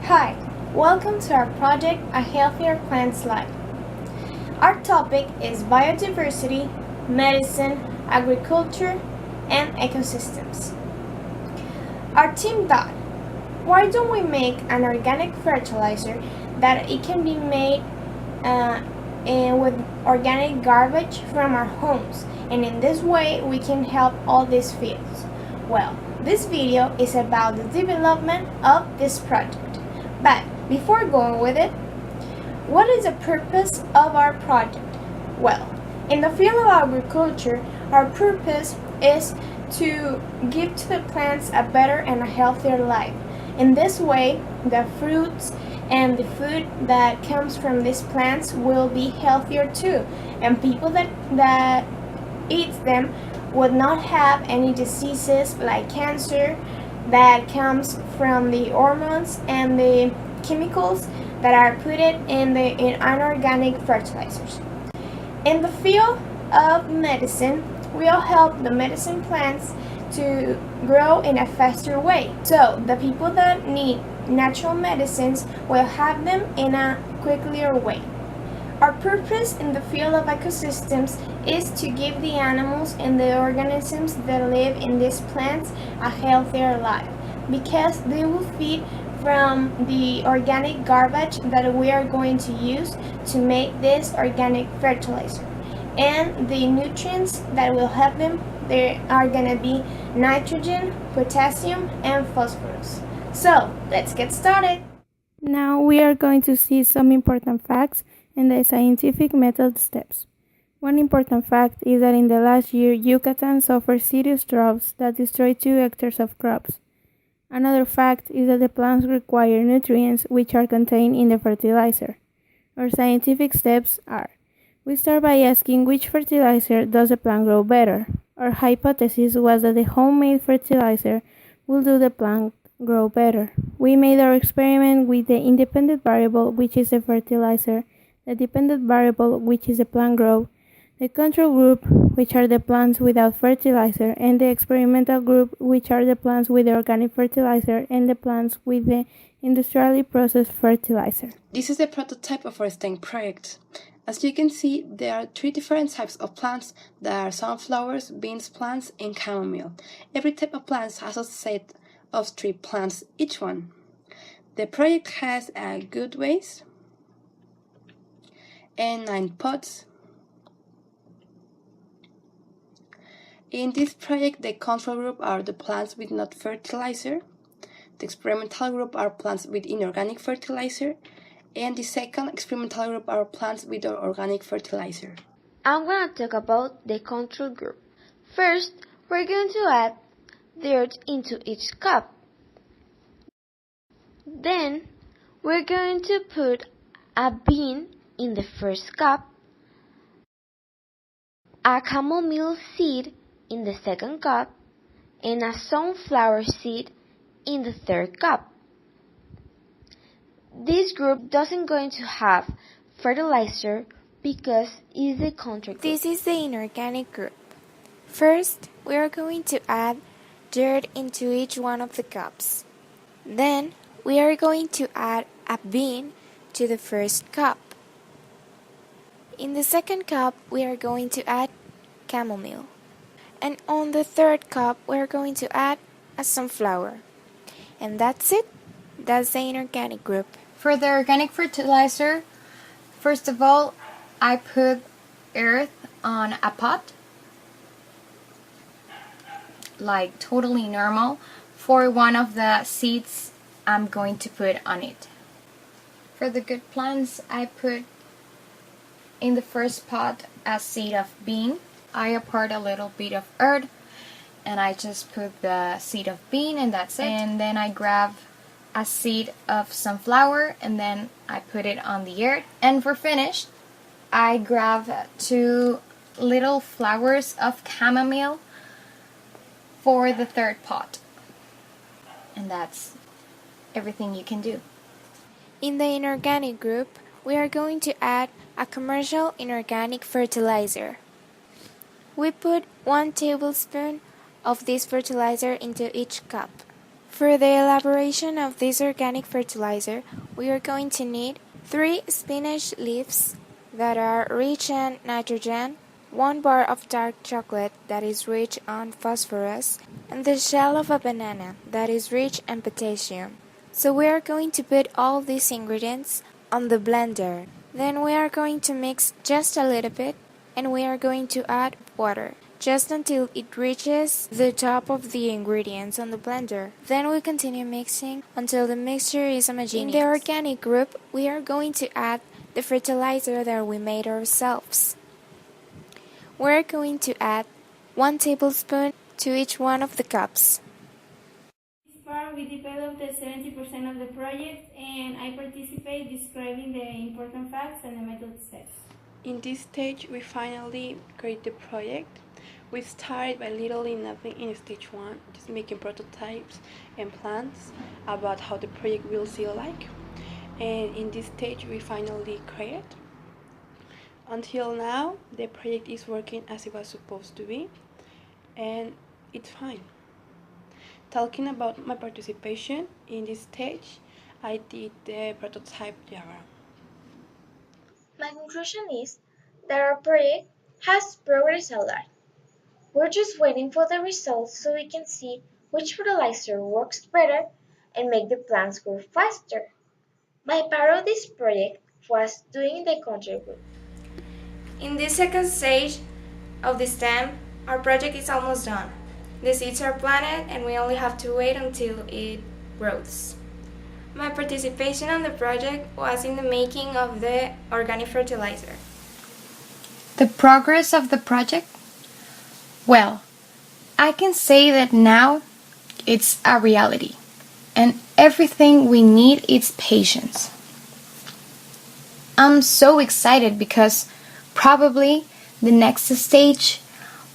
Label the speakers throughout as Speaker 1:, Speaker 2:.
Speaker 1: Hi, welcome to our project A Healthier Plant's Life. Our topic is biodiversity, medicine, agriculture, and ecosystems. Our team thought, why don't we make an organic fertilizer that it can be made with organic garbage from our homes, and in this way we can help all these fields. Well, this video is about the development of this project. But before going with it, what is the purpose of our project? Well, in the field of agriculture, our purpose is to give to the plants a better and a healthier life. In this way, the fruits and the food that comes from these plants will be healthier too, and people that eats them would not have any diseases like cancer that comes from the hormones and the chemicals that are put in inorganic fertilizers. In the field of medicine, we'll help the medicine plants to grow in a faster way. So the people that need natural medicines will have them in a quicker way. Our purpose in the field of ecosystems is to give the animals and the organisms that live in these plants a healthier life, because they will feed from the organic garbage that we are going to use to make this organic fertilizer. And the nutrients that will help them, they are going to be nitrogen, potassium, and phosphorus. So, let's get started.
Speaker 2: Now we are going to see some important facts and the scientific method steps. One important fact is that in the last year, Yucatan suffered serious droughts that destroyed 2 hectares of crops. Another fact is that the plants require nutrients which are contained in the fertilizer. Our scientific steps are: we start by asking which fertilizer does the plant grow better. Our hypothesis was that the homemade fertilizer will do the plant grow better. We made our experiment with the independent variable, which is the fertilizer, the dependent variable, which is the plant growth, the control group, which are the plants without fertilizer, and the experimental group, which are the plants with the organic fertilizer and the plants with the industrially processed fertilizer.
Speaker 3: This is the prototype of our STEM project. As you can see, there are 3 different types of plants. There are sunflowers, beans plants, and chamomile. Every type of plant has a set of 3 plants each one. The project has a good vase and 9 pots. In this project, the control group are the plants with not fertilizer, the experimental group are plants with inorganic fertilizer, and the second experimental group are plants with organic fertilizer.
Speaker 4: I'm going to talk about the control group. First, we're going to add dirt into each cup. Then, we're going to put a bean in the first cup, a chamomile seed in the second cup, and a sunflower seed in the third cup. This group doesn't going to have fertilizer because it's the control group.
Speaker 5: This is the inorganic group. First, we are going to add dirt into each one of the cups. Then, we are going to add a bean to the first cup. In the second cup, we are going to add chamomile. And on the third cup, we are going to add a sunflower. And that's it. That's the inorganic group.
Speaker 6: For the organic fertilizer, first of all, I put earth on a pot, like totally normal, for one of the seeds I'm going to put on it. For the good plants, I put in the first pot a seed of bean. I poured a little bit of earth and I just put the seed of bean and that's it. And then I grab a seed of sunflower and then I put it on the earth. And for finish, I grab 2 little flowers of chamomile for the third pot. And that's everything you can do.
Speaker 5: In the inorganic group, we are going to add a commercial inorganic fertilizer. We put 1 tablespoon of this fertilizer into each cup. For the elaboration of this organic fertilizer, we are going to need 3 spinach leaves that are rich in nitrogen, 1 bar of dark chocolate that is rich on phosphorus, and the shell of a banana that is rich in potassium. So we are going to put all these ingredients on the blender. Then we are going to mix just a little bit, and we are going to add water just until it reaches the top of the ingredients on the blender. Then we continue mixing until the mixture is homogeneous. In the organic group, we are going to add the fertilizer that we made ourselves. We're going to add 1 tablespoon to each one of the cups.
Speaker 2: This part we developed the 70% of the project, and I participate describing the important facts and the method steps.
Speaker 3: In this stage, we finally create the project. We started by literally nothing in stage 1, just making prototypes and plans about how the project will see like. And in this stage, we finally create. Until now, the project is working as it was supposed to be, and it's fine. Talking about my participation in this stage, I did the prototype diagram.
Speaker 7: My conclusion is that our project has progressed a lot. We're just waiting for the results so we can see which fertilizer works better and make the plants grow faster. My part of this project was doing the control group.
Speaker 5: In this second stage of the stem, our project is almost done. The seeds are planted and we only have to wait until it grows. My participation on the project was in the making of the organic fertilizer.
Speaker 6: The progress of the project? Well, I can say that now it's a reality, and everything we need is patience. I'm so excited because probably the next stage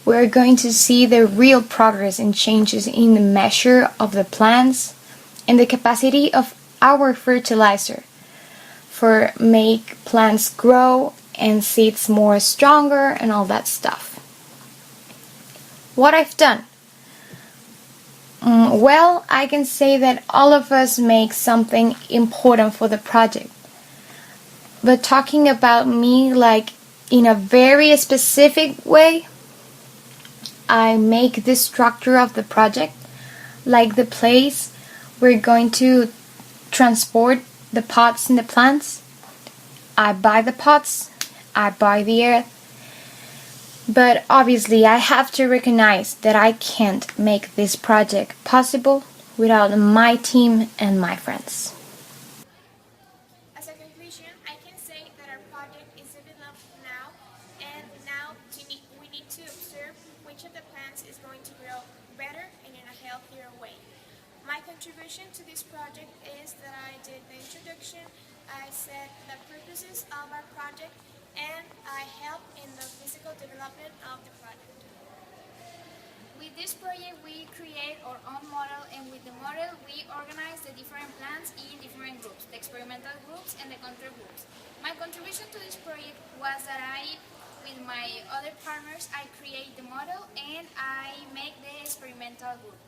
Speaker 6: we're going to see the real progress and changes in the measure of the plants and the capacity of our fertilizer for make plants grow and seeds more stronger and all that stuff. What I've done? Well, I can say that all of us make something important for the project. But talking about me like in a very specific way, I make the structure of the project, like the place we're going to transport the pots and the plants. I buy the pots, I buy the earth. But obviously I have to recognize that I can't make this project possible without my team and my friends.
Speaker 1: As a conclusion, I can say that our project is developed now, and now we need to observe which of the plants is going to grow better and in a healthier way. My contribution to this project is that I did the introduction, I said the purposes of our project, and I helped in the physical development of the project.
Speaker 8: With this project, we create our own model, and with the model, we organize the different plants in different groups, the experimental groups and the control groups. My contribution to this project was that with my other partners, I create the model and I make the experimental group.